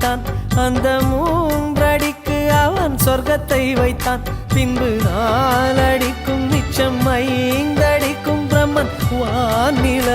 படைத்தான். அந்த 3 அடிக்கு அவன் சொர்க்கத்தை வைத்தான். பின்பு 4 அடிக்கும் மிச்சம் 5 அடிக்கும் பிரம்மன் வானில